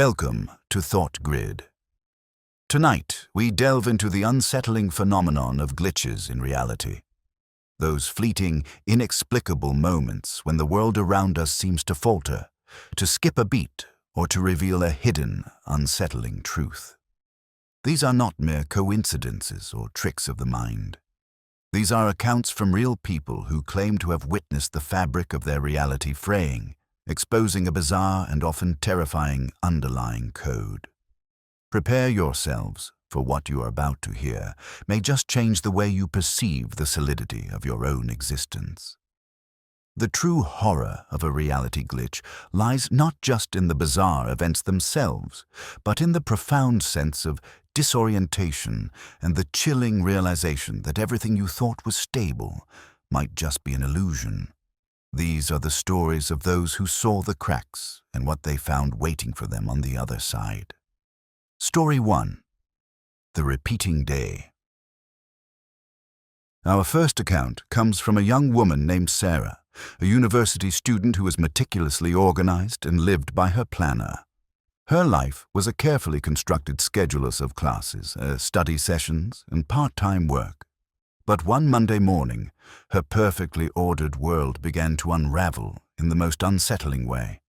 Welcome to Thought Grid. Tonight, we delve into the unsettling phenomenon of glitches in reality. Those fleeting, inexplicable moments when the world around us seems to falter, to skip a beat, or to reveal a hidden, unsettling truth. These are not mere coincidences or tricks of the mind. These are accounts from real people who claim to have witnessed the fabric of their reality fraying, exposing a bizarre and often terrifying underlying code. Prepare yourselves, for what you are about to hear may just change the way you perceive the solidity of your own existence. The true horror of a reality glitch lies not just in the bizarre events themselves, but in the profound sense of disorientation and the chilling realization that everything you thought was stable might just be an illusion. These are the stories of those who saw the cracks and what they found waiting for them on the other side. Story 1. The Repeating Day. Our first account comes from a young woman named Sarah, a university student who was meticulously organized and lived by her planner. Her life was a carefully constructed schedule of classes, study sessions, and part-time work. But one Monday morning, her perfectly ordered world began to unravel in the most unsettling way.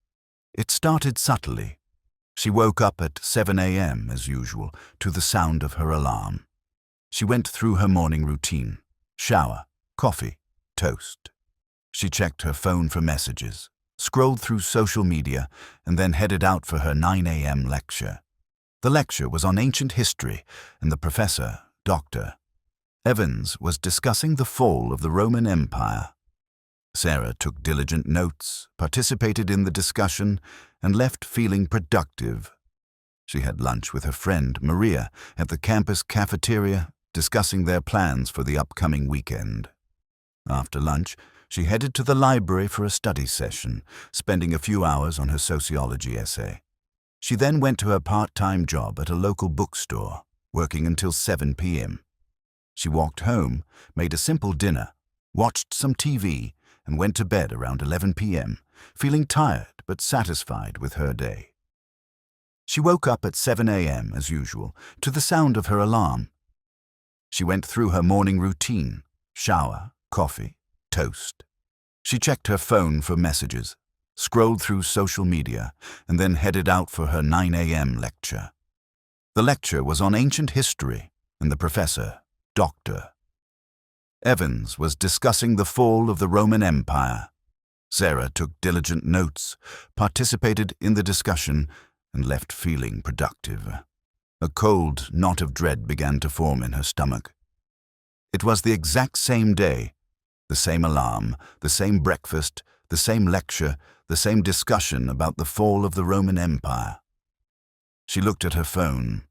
It started subtly. She woke up at 7 a.m. as usual to the sound of her alarm. She went through her morning routine: shower, coffee, toast. She checked her phone for messages, scrolled through social media, and then headed out for her 9 a.m. lecture. The lecture was on ancient history, and the professor, Dr. Evans, was discussing the fall of the Roman Empire. Sarah took diligent notes, participated in the discussion, and left feeling productive. She had lunch with her friend Maria at the campus cafeteria, discussing their plans for the upcoming weekend. After lunch, she headed to the library for a study session, spending a few hours on her sociology essay. She then went to her part-time job at a local bookstore, working until 7 p.m. She walked home, made a simple dinner, watched some TV, and went to bed around 11 p.m., feeling tired but satisfied with her day. She woke up at 7 a.m. as usual, to the sound of her alarm. She went through her morning routine: shower, coffee, toast. She checked her phone for messages, scrolled through social media, and then headed out for her 9 a.m. lecture. The lecture was on ancient history, and the professor, Dr. Evans, was discussing the fall of the Roman Empire. Sarah took diligent notes, participated in the discussion, and left feeling productive. A cold knot of dread began to form in her stomach. It was the exact same day, the same alarm, the same breakfast, the same lecture, the same discussion about the fall of the Roman Empire. She looked at her phone.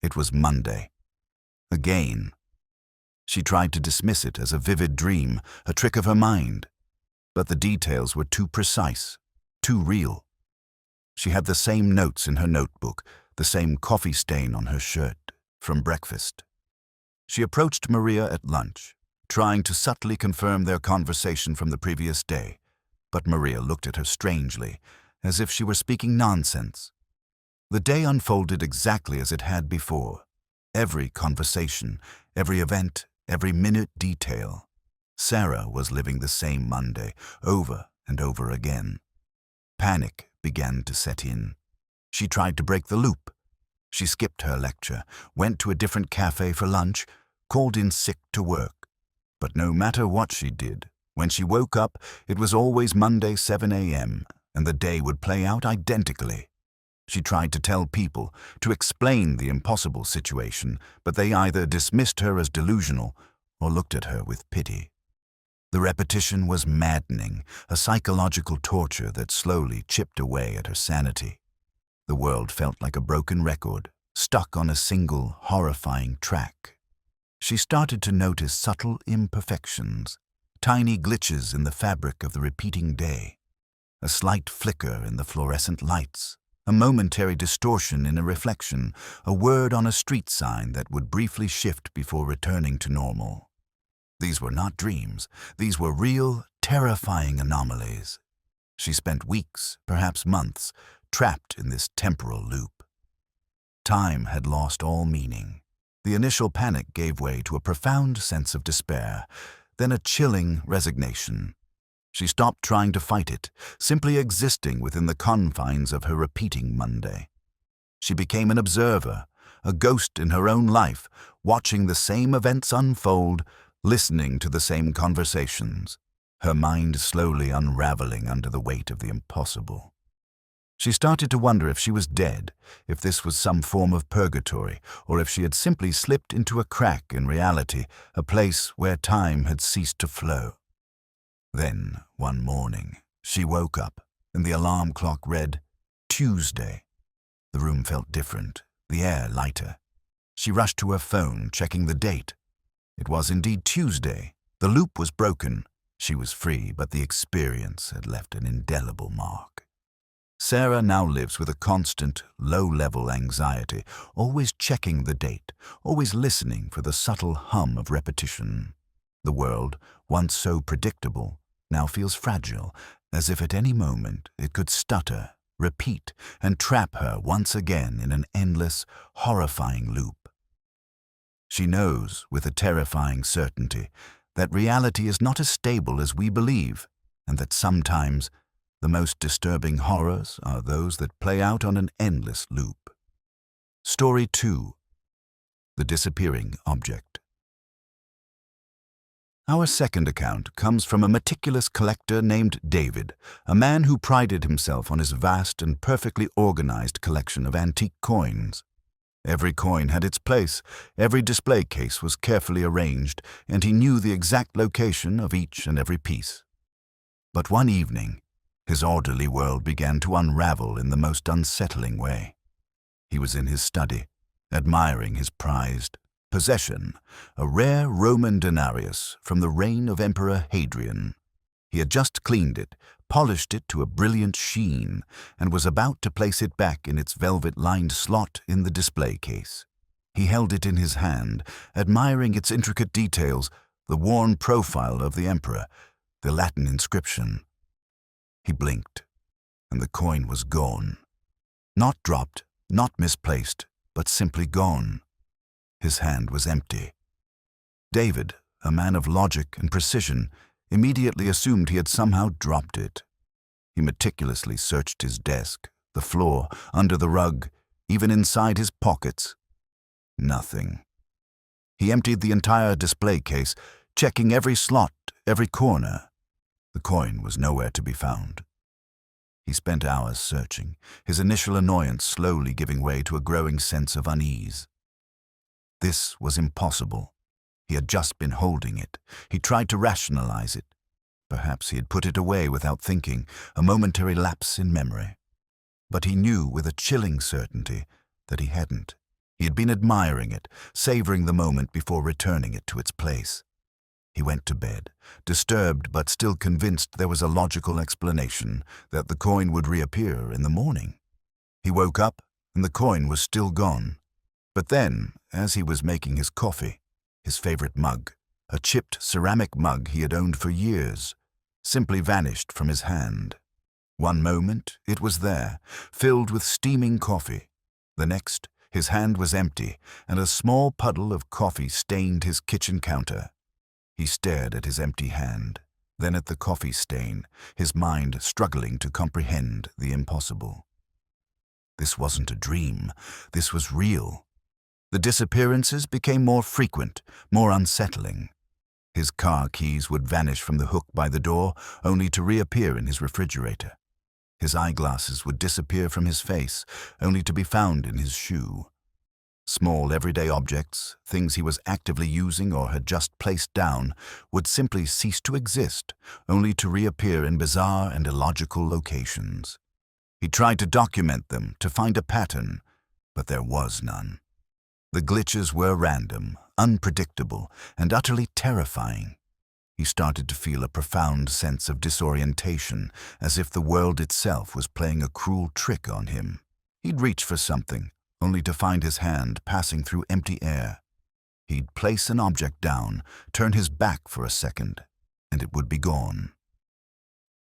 It was Monday. Again. She tried to dismiss it as a vivid dream, a trick of her mind. But the details were too precise, too real. She had the same notes in her notebook, the same coffee stain on her shirt from breakfast. She approached Maria at lunch, trying to subtly confirm their conversation from the previous day, but Maria looked at her strangely, as if she were speaking nonsense. The day unfolded exactly as it had before. Every conversation, every event, every minute detail. Sarah was living the same Monday, over and over again. Panic began to set in. She tried to break the loop. She skipped her lecture, went to a different cafe for lunch, called in sick to work. But no matter what she did, when she woke up, it was always Monday 7 a.m., and the day would play out identically. She tried to tell people, to explain the impossible situation, but they either dismissed her as delusional or looked at her with pity. The repetition was maddening, a psychological torture that slowly chipped away at her sanity. The world felt like a broken record, stuck on a single, horrifying track. She started to notice subtle imperfections, tiny glitches in the fabric of the repeating day, a slight flicker in the fluorescent lights, a momentary distortion in a reflection, a word on a street sign that would briefly shift before returning to normal. These were not dreams. These were real, terrifying anomalies. She spent weeks, perhaps months, trapped in this temporal loop. Time had lost all meaning. The initial panic gave way to a profound sense of despair, then a chilling resignation. She stopped trying to fight it, simply existing within the confines of her repeating Monday. She became an observer, a ghost in her own life, watching the same events unfold, listening to the same conversations, her mind slowly unraveling under the weight of the impossible. She started to wonder if she was dead, if this was some form of purgatory, or if she had simply slipped into a crack in reality, a place where time had ceased to flow. Then, one morning, she woke up, and the alarm clock read, Tuesday. The room felt different, the air lighter. She rushed to her phone, checking the date. It was indeed Tuesday. The loop was broken. She was free, but the experience had left an indelible mark. Sarah now lives with a constant, low-level anxiety, always checking the date, always listening for the subtle hum of repetition. The world, once so predictable, now feels fragile, as if at any moment it could stutter, repeat, and trap her once again in an endless, horrifying loop. She knows, with a terrifying certainty, that reality is not as stable as we believe, and that sometimes the most disturbing horrors are those that play out on an endless loop. Story 2. The Disappearing Object. Our second account comes from a meticulous collector named David, a man who prided himself on his vast and perfectly organized collection of antique coins. Every coin had its place, every display case was carefully arranged, and he knew the exact location of each and every piece. But one evening, his orderly world began to unravel in the most unsettling way. He was in his study, admiring his prized possession, a rare Roman denarius from the reign of Emperor Hadrian. He had just cleaned it, polished it to a brilliant sheen, and was about to place it back in its velvet-lined slot in the display case. He held it in his hand, admiring its intricate details, the worn profile of the emperor, the Latin inscription. He blinked, and the coin was gone. Not dropped, not misplaced, but simply gone. His hand was empty. David, a man of logic and precision, immediately assumed he had somehow dropped it. He meticulously searched his desk, the floor, under the rug, even inside his pockets. Nothing. He emptied the entire display case, checking every slot, every corner. The coin was nowhere to be found. He spent hours searching, his initial annoyance slowly giving way to a growing sense of unease. This was impossible. He had just been holding it. He tried to rationalize it. Perhaps he had put it away without thinking, a momentary lapse in memory. But he knew with a chilling certainty that he hadn't. He had been admiring it, savoring the moment before returning it to its place. He went to bed, disturbed but still convinced there was a logical explanation, that the coin would reappear in the morning. He woke up, and the coin was still gone. But then, as he was making his coffee, his favorite mug, a chipped ceramic mug he had owned for years, simply vanished from his hand. One moment, it was there, filled with steaming coffee. The next, his hand was empty, and a small puddle of coffee stained his kitchen counter. He stared at his empty hand, then at the coffee stain, his mind struggling to comprehend the impossible. This wasn't a dream. This was real. The disappearances became more frequent, more unsettling. His car keys would vanish from the hook by the door, only to reappear in his refrigerator. His eyeglasses would disappear from his face, only to be found in his shoe. Small everyday objects, things he was actively using or had just placed down, would simply cease to exist, only to reappear in bizarre and illogical locations. He tried to document them, to find a pattern, but there was none. The glitches were random, unpredictable, and utterly terrifying. He started to feel a profound sense of disorientation, as if the world itself was playing a cruel trick on him. He'd reach for something, only to find his hand passing through empty air. He'd place an object down, turn his back for a second, and it would be gone.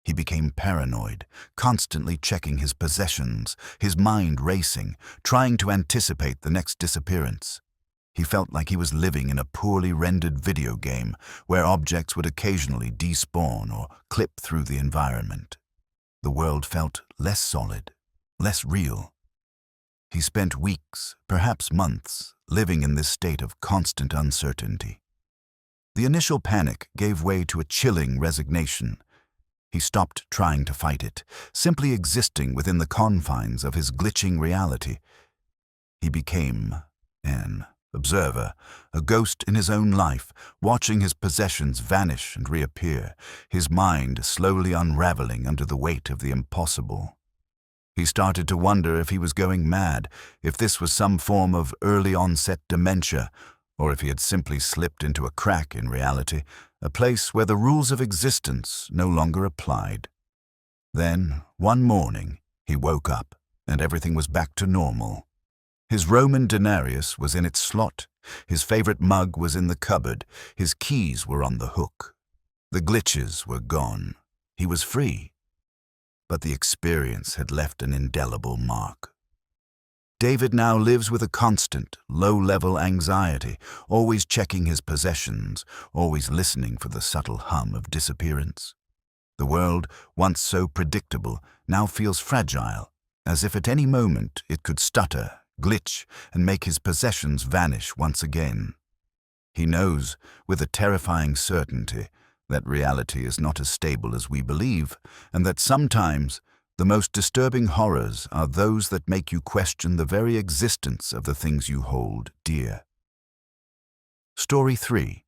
He became paranoid, constantly checking his possessions, his mind racing, trying to anticipate the next disappearance. He felt like he was living in a poorly rendered video game where objects would occasionally despawn or clip through the environment. The world felt less solid, less real. He spent weeks, perhaps months, living in this state of constant uncertainty. The initial panic gave way to a chilling resignation. He stopped trying to fight it, simply existing within the confines of his glitching reality. He became an observer, a ghost in his own life, watching his possessions vanish and reappear, his mind slowly unraveling under the weight of the impossible. He started to wonder if he was going mad, if this was some form of early onset dementia, or if he had simply slipped into a crack in reality, a place where the rules of existence no longer applied. Then, one morning, he woke up, and everything was back to normal. His Roman denarius was in its slot, his favorite mug was in the cupboard, his keys were on the hook. The glitches were gone. He was free. But the experience had left an indelible mark. David now lives with a constant, low-level anxiety, always checking his possessions, always listening for the subtle hum of disappearance. The world, once so predictable, now feels fragile, as if at any moment it could stutter, glitch, and make his possessions vanish once again. He knows, with a terrifying certainty, that reality is not as stable as we believe, and that sometimes the most disturbing horrors are those that make you question the very existence of the things you hold dear. Story 3.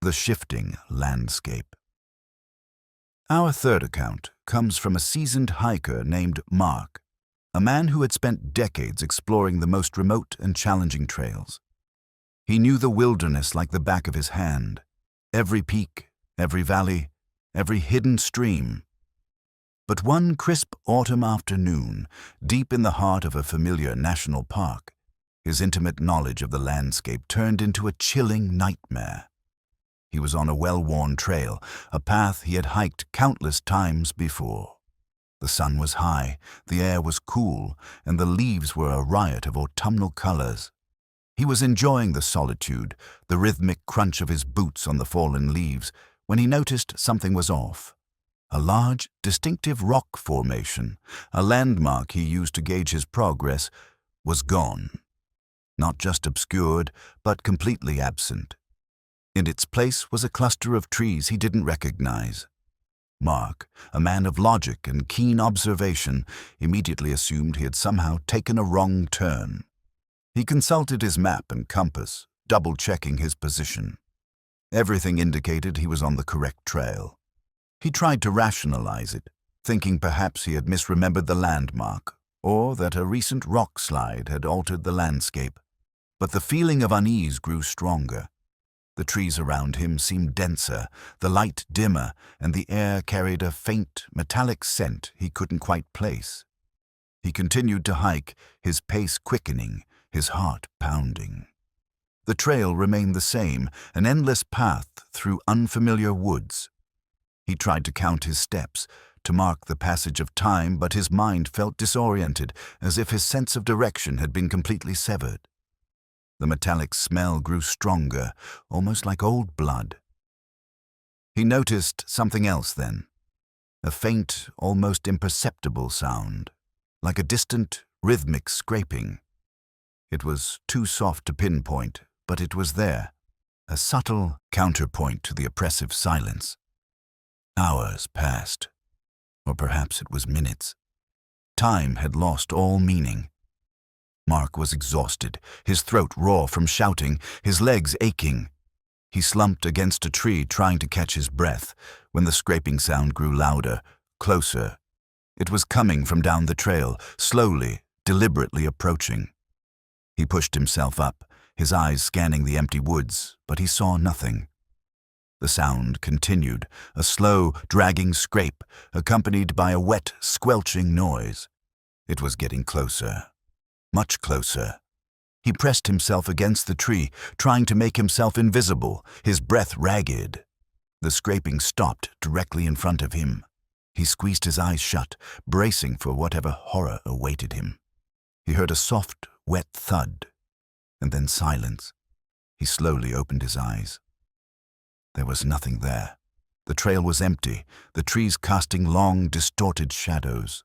The Shifting Landscape. Our third account comes from a seasoned hiker named Mark, a man who had spent decades exploring the most remote and challenging trails. He knew the wilderness like the back of his hand, every peak, every valley, every hidden stream. But one crisp autumn afternoon, deep in the heart of a familiar national park, his intimate knowledge of the landscape turned into a chilling nightmare. He was on a well-worn trail, a path he had hiked countless times before. The sun was high, the air was cool, and the leaves were a riot of autumnal colors. He was enjoying the solitude, the rhythmic crunch of his boots on the fallen leaves, when he noticed something was off. A large, distinctive rock formation, a landmark he used to gauge his progress, was gone. Not just obscured, but completely absent. In its place was a cluster of trees he didn't recognize. Mark, a man of logic and keen observation, immediately assumed he had somehow taken a wrong turn. He consulted his map and compass, double-checking his position. Everything indicated he was on the correct trail. He tried to rationalize it, thinking perhaps he had misremembered the landmark, or that a recent rock slide had altered the landscape. But the feeling of unease grew stronger. The trees around him seemed denser, the light dimmer, and the air carried a faint, metallic scent he couldn't quite place. He continued to hike, his pace quickening, his heart pounding. The trail remained the same, an endless path through unfamiliar woods. He tried to count his steps, to mark the passage of time, but his mind felt disoriented, as if his sense of direction had been completely severed. The metallic smell grew stronger, almost like old blood. He noticed something else then, a faint, almost imperceptible sound, like a distant, rhythmic scraping. It was too soft to pinpoint, but it was there, a subtle counterpoint to the oppressive silence. Hours passed, or perhaps it was minutes. Time had lost all meaning. Mark was exhausted, his throat raw from shouting, his legs aching. He slumped against a tree trying to catch his breath when the scraping sound grew louder, closer. It was coming from down the trail, slowly, deliberately approaching. He pushed himself up, his eyes scanning the empty woods, but he saw nothing. The sound continued, a slow, dragging scrape, accompanied by a wet, squelching noise. It was getting closer, much closer. He pressed himself against the tree, trying to make himself invisible, his breath ragged. The scraping stopped directly in front of him. He squeezed his eyes shut, bracing for whatever horror awaited him. He heard a soft, wet thud, and then silence. He slowly opened his eyes. There was nothing there. The trail was empty, the trees casting long, distorted shadows.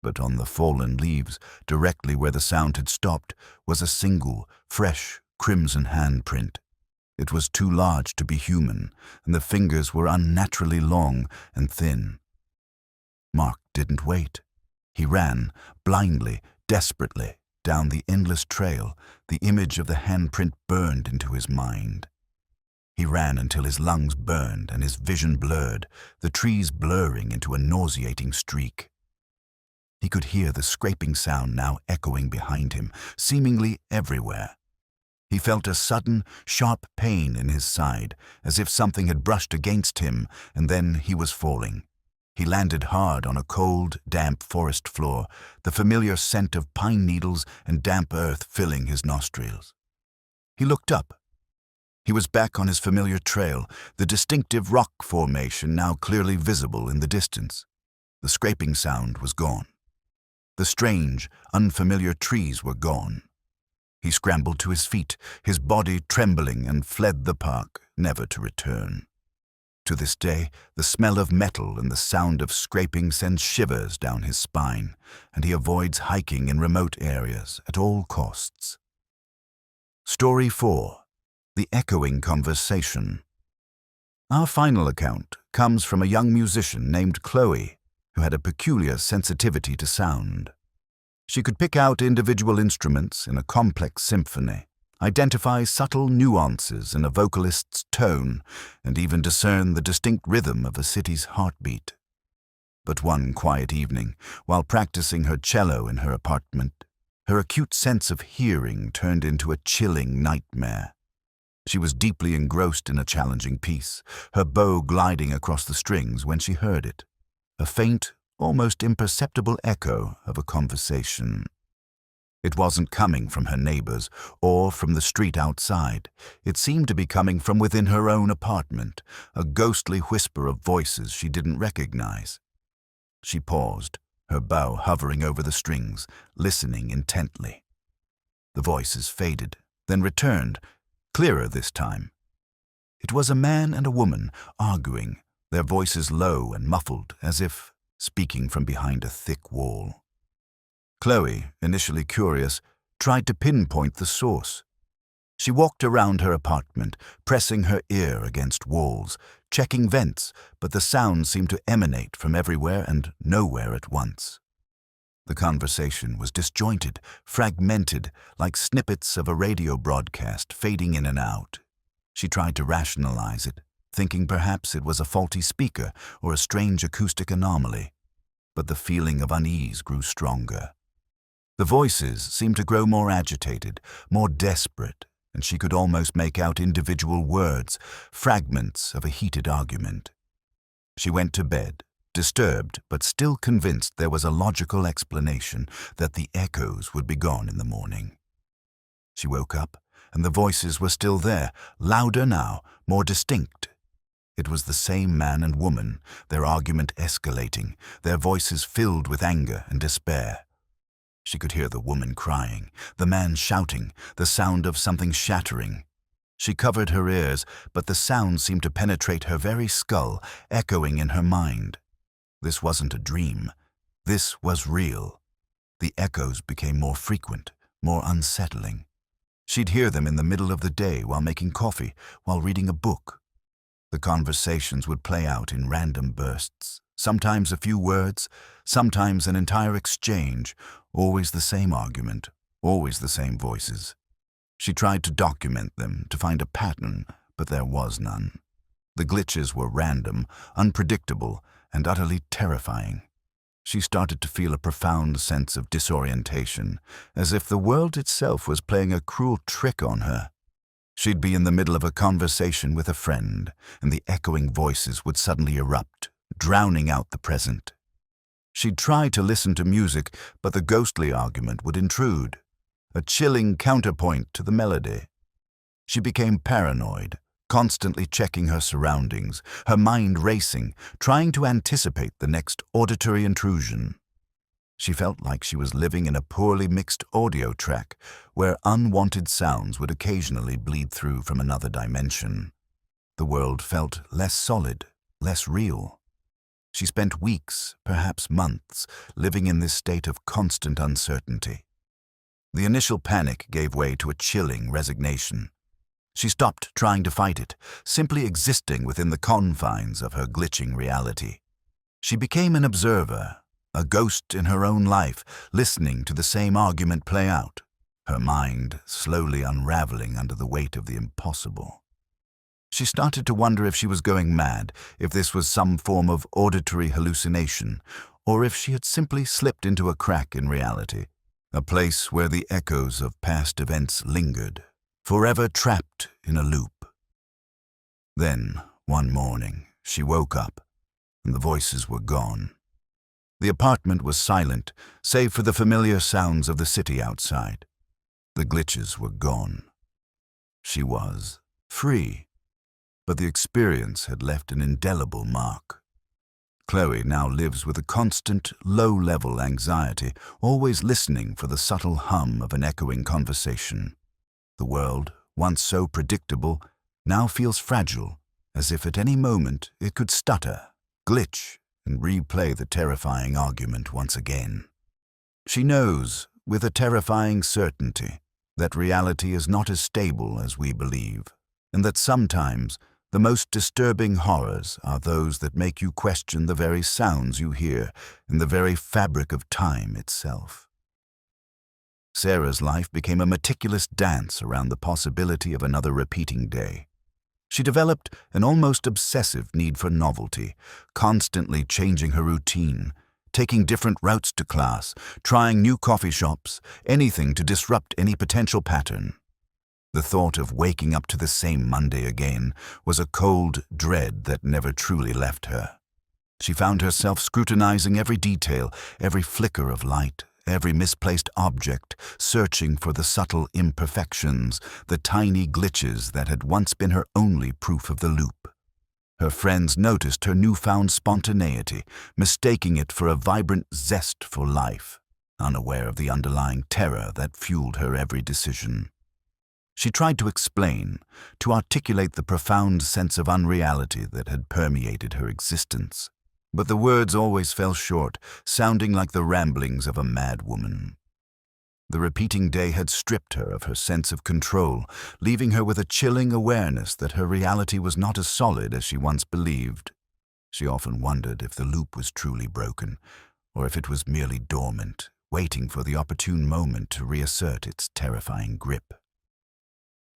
But on the fallen leaves, directly where the sound had stopped, was a single, fresh, crimson handprint. It was too large to be human, and the fingers were unnaturally long and thin. Mark didn't wait. He ran, blindly, desperately, down the endless trail. The image of the handprint burned into his mind. He ran until his lungs burned and his vision blurred, the trees blurring into a nauseating streak. He could hear the scraping sound now echoing behind him, seemingly everywhere. He felt a sudden, sharp pain in his side, as if something had brushed against him, and then he was falling. He landed hard on a cold, damp forest floor, the familiar scent of pine needles and damp earth filling his nostrils. He looked up. He was back on his familiar trail, the distinctive rock formation now clearly visible in the distance. The scraping sound was gone. The strange, unfamiliar trees were gone. He scrambled to his feet, his body trembling, and fled the park, never to return. To this day, the smell of metal and the sound of scraping sends shivers down his spine, and he avoids hiking in remote areas at all costs. Story 4. The Echoing Conversation. Our final account comes from a young musician named Chloe, who had a peculiar sensitivity to sound. She could pick out individual instruments in a complex symphony, identify subtle nuances in a vocalist's tone, and even discern the distinct rhythm of a city's heartbeat. But one quiet evening, while practicing her cello in her apartment, her acute sense of hearing turned into a chilling nightmare. She was deeply engrossed in a challenging piece, her bow gliding across the strings when she heard it, a faint, almost imperceptible echo of a conversation. It wasn't coming from her neighbors or from the street outside. It seemed to be coming from within her own apartment, a ghostly whisper of voices she didn't recognize. She paused, her bow hovering over the strings, listening intently. The voices faded, then returned, clearer this time. It was a man and a woman arguing, their voices low and muffled, as if speaking from behind a thick wall. Chloe, initially curious, tried to pinpoint the source. She walked around her apartment, pressing her ear against walls, checking vents, but the sound seemed to emanate from everywhere and nowhere at once. The conversation was disjointed, fragmented, like snippets of a radio broadcast fading in and out. She tried to rationalize it, thinking perhaps it was a faulty speaker or a strange acoustic anomaly. But the feeling of unease grew stronger. The voices seemed to grow more agitated, more desperate, and she could almost make out individual words, fragments of a heated argument. She went to bed, disturbed but still convinced there was a logical explanation, that the echoes would be gone in the morning. She woke up, and the voices were still there, louder now, more distinct. It was the same man and woman, their argument escalating, their voices filled with anger and despair. She could hear the woman crying, the man shouting, the sound of something shattering. She covered her ears, but the sound seemed to penetrate her very skull, echoing in her mind. This wasn't a dream. This was real. The echoes became more frequent, more unsettling. She'd hear them in the middle of the day while making coffee, while reading a book. The conversations would play out in random bursts, sometimes a few words, sometimes an entire exchange, always the same argument, always the same voices. She tried to document them, to find a pattern, but there was none. The glitches were random, unpredictable, and utterly terrifying. She started to feel a profound sense of disorientation, as if the world itself was playing a cruel trick on her. She'd be in the middle of a conversation with a friend, and the echoing voices would suddenly erupt, drowning out the present. She'd try to listen to music, but the ghostly argument would intrude, a chilling counterpoint to the melody. She became paranoid, constantly checking her surroundings, her mind racing, trying to anticipate the next auditory intrusion. She felt like she was living in a poorly mixed audio track where unwanted sounds would occasionally bleed through from another dimension. The world felt less solid, less real. She spent weeks, perhaps months, living in this state of constant uncertainty. The initial panic gave way to a chilling resignation. She stopped trying to fight it, simply existing within the confines of her glitching reality. She became an observer, a ghost in her own life, listening to the same argument play out, her mind slowly unraveling under the weight of the impossible. She started to wonder if she was going mad, if this was some form of auditory hallucination, or if she had simply slipped into a crack in reality, a place where the echoes of past events lingered, forever trapped in a loop. Then, one morning, she woke up, and the voices were gone. The apartment was silent, save for the familiar sounds of the city outside. The glitches were gone. She was free, but the experience had left an indelible mark. Chloe now lives with a constant, low-level anxiety, always listening for the subtle hum of an echoing conversation. The world, once so predictable, now feels fragile, as if at any moment it could stutter, glitch, and replay the terrifying argument once again. She knows, with a terrifying certainty, that reality is not as stable as we believe, and that sometimes the most disturbing horrors are those that make you question the very sounds you hear and the very fabric of time itself. Sarah's life became a meticulous dance around the possibility of another repeating day. She developed an almost obsessive need for novelty, constantly changing her routine, taking different routes to class, trying new coffee shops, anything to disrupt any potential pattern. The thought of waking up to the same Monday again was a cold dread that never truly left her. She found herself scrutinizing every detail, every flicker of light, every misplaced object, searching for the subtle imperfections, the tiny glitches that had once been her only proof of the loop. Her friends noticed her newfound spontaneity, mistaking it for a vibrant zest for life, unaware of the underlying terror that fueled her every decision. She tried to explain, to articulate the profound sense of unreality that had permeated her existence. But the words always fell short, sounding like the ramblings of a mad woman. The repeating day had stripped her of her sense of control, leaving her with a chilling awareness that her reality was not as solid as she once believed. She often wondered if the loop was truly broken, or if it was merely dormant, waiting for the opportune moment to reassert its terrifying grip.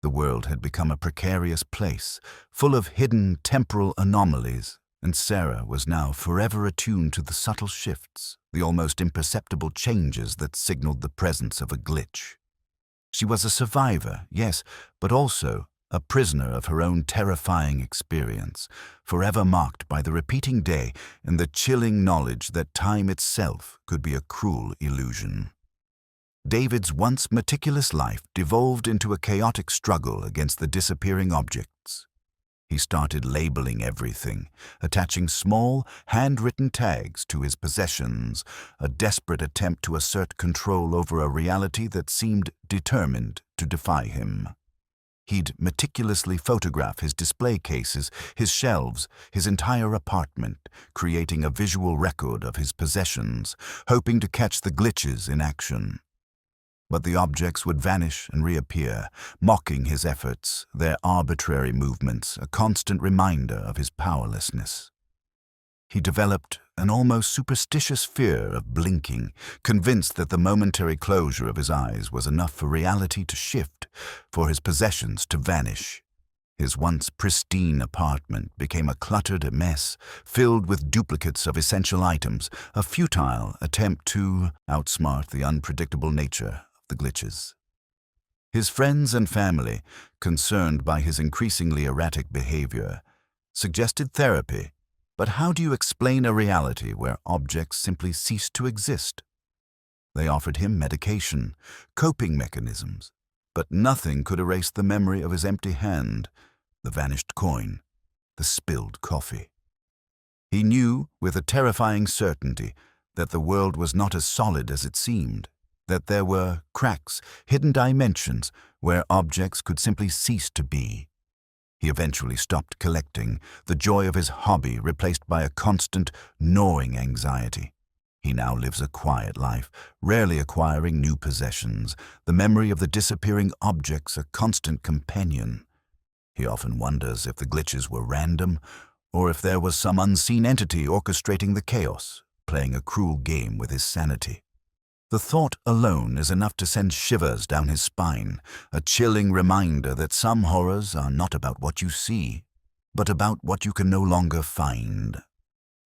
The world had become a precarious place, full of hidden temporal anomalies, and Sarah was now forever attuned to the subtle shifts, the almost imperceptible changes that signaled the presence of a glitch. She was a survivor, yes, but also a prisoner of her own terrifying experience, forever marked by the repeating day and the chilling knowledge that time itself could be a cruel illusion. David's once meticulous life devolved into a chaotic struggle against the disappearing objects. He started labeling everything, attaching small, handwritten tags to his possessions, a desperate attempt to assert control over a reality that seemed determined to defy him. He'd meticulously photograph his display cases, his shelves, his entire apartment, creating a visual record of his possessions, hoping to catch the glitches in action. But the objects would vanish and reappear, mocking his efforts, their arbitrary movements a constant reminder of his powerlessness. He developed an almost superstitious fear of blinking, convinced that the momentary closure of his eyes was enough for reality to shift, for his possessions to vanish. His once pristine apartment became a cluttered mess, filled with duplicates of essential items, a futile attempt to outsmart the unpredictable nature the glitches. His friends and family, concerned by his increasingly erratic behavior, suggested therapy, but how do you explain a reality where objects simply cease to exist? They offered him medication, coping mechanisms, but nothing could erase the memory of his empty hand, the vanished coin, the spilled coffee. He knew with a terrifying certainty that the world was not as solid as it seemed, that there were cracks, hidden dimensions where objects could simply cease to be. He eventually stopped collecting, the joy of his hobby replaced by a constant, gnawing anxiety. He now lives a quiet life, rarely acquiring new possessions, the memory of the disappearing objects a constant companion. He often wonders if the glitches were random, or if there was some unseen entity orchestrating the chaos, playing a cruel game with his sanity. The thought alone is enough to send shivers down his spine, a chilling reminder that some horrors are not about what you see, but about what you can no longer find.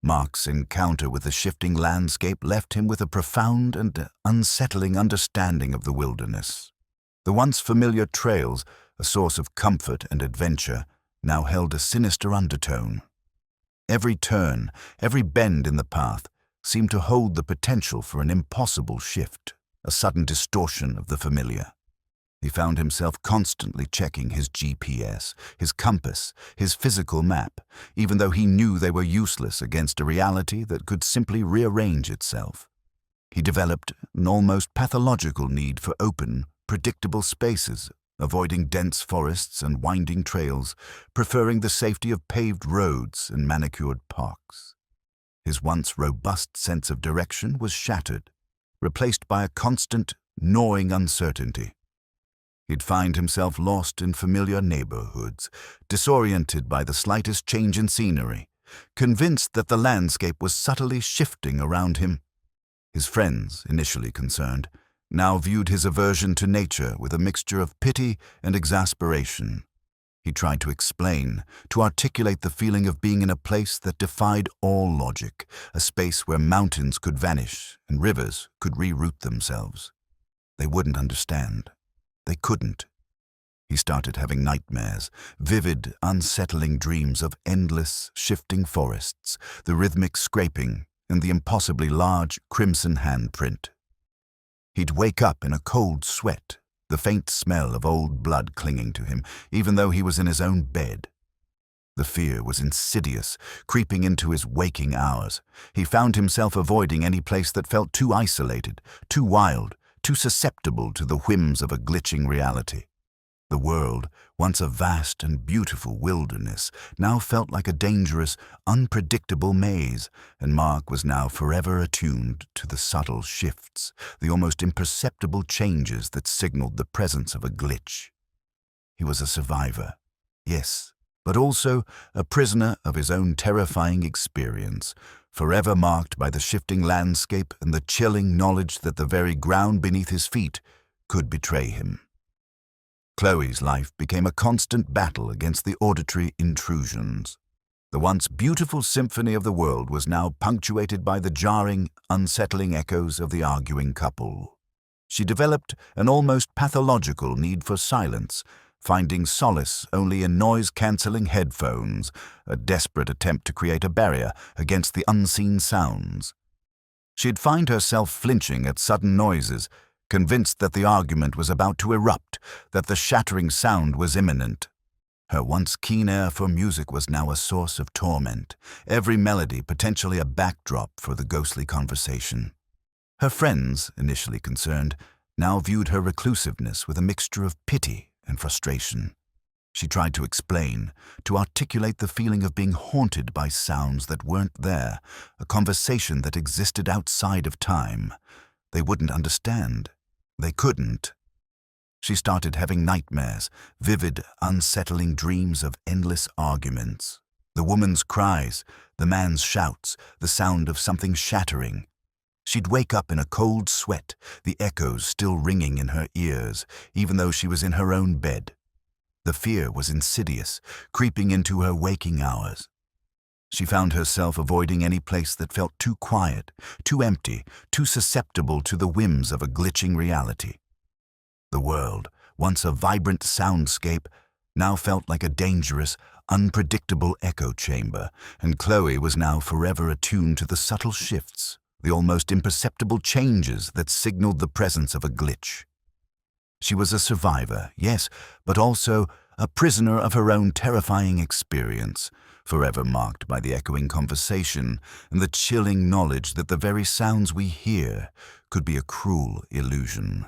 Mark's encounter with the shifting landscape left him with a profound and unsettling understanding of the wilderness. The once familiar trails, a source of comfort and adventure, now held a sinister undertone. Every turn, every bend in the path, seemed to hold the potential for an impossible shift, a sudden distortion of the familiar. He found himself constantly checking his GPS, his compass, his physical map, even though he knew they were useless against a reality that could simply rearrange itself. He developed an almost pathological need for open, predictable spaces, avoiding dense forests and winding trails, preferring the safety of paved roads and manicured parks. His once robust sense of direction was shattered, replaced by a constant, gnawing uncertainty. He'd find himself lost in familiar neighborhoods, disoriented by the slightest change in scenery, convinced that the landscape was subtly shifting around him. His friends, initially concerned, now viewed his aversion to nature with a mixture of pity and exasperation. He tried to explain, to articulate the feeling of being in a place that defied all logic, a space where mountains could vanish and rivers could reroute themselves. They wouldn't understand. They couldn't. He started having nightmares, vivid, unsettling dreams of endless, shifting forests, the rhythmic scraping, and the impossibly large, crimson handprint. He'd wake up in a cold sweat, the faint smell of old blood clinging to him, even though he was in his own bed. The fear was insidious, creeping into his waking hours. He found himself avoiding any place that felt too isolated, too wild, too susceptible to the whims of a glitching reality. The world, once a vast and beautiful wilderness, now felt like a dangerous, unpredictable maze, and Mark was now forever attuned to the subtle shifts, the almost imperceptible changes that signaled the presence of a glitch. He was a survivor, yes, but also a prisoner of his own terrifying experience, forever marked by the shifting landscape and the chilling knowledge that the very ground beneath his feet could betray him. Chloe's life became a constant battle against the auditory intrusions. The once beautiful symphony of the world was now punctuated by the jarring, unsettling echoes of the arguing couple. She developed an almost pathological need for silence, finding solace only in noise-canceling headphones, a desperate attempt to create a barrier against the unseen sounds. She'd find herself flinching at sudden noises, convinced that the argument was about to erupt, that the shattering sound was imminent. Her once keen ear for music was now a source of torment, every melody potentially a backdrop for the ghostly conversation. Her friends, initially concerned, now viewed her reclusiveness with a mixture of pity and frustration. She tried to explain, to articulate the feeling of being haunted by sounds that weren't there, a conversation that existed outside of time. They wouldn't understand. They couldn't. She started having nightmares, vivid, unsettling dreams of endless arguments. The woman's cries, the man's shouts, the sound of something shattering. She'd wake up in a cold sweat, the echoes still ringing in her ears, even though she was in her own bed. The fear was insidious, creeping into her waking hours. She found herself avoiding any place that felt too quiet, too empty, too susceptible to the whims of a glitching reality. The world, once a vibrant soundscape, now felt like a dangerous, unpredictable echo chamber, and Chloe was now forever attuned to the subtle shifts, the almost imperceptible changes that signaled the presence of a glitch. She was a survivor, yes, but also a prisoner of her own terrifying experience, forever marked by the echoing conversation and the chilling knowledge that the very sounds we hear could be a cruel illusion.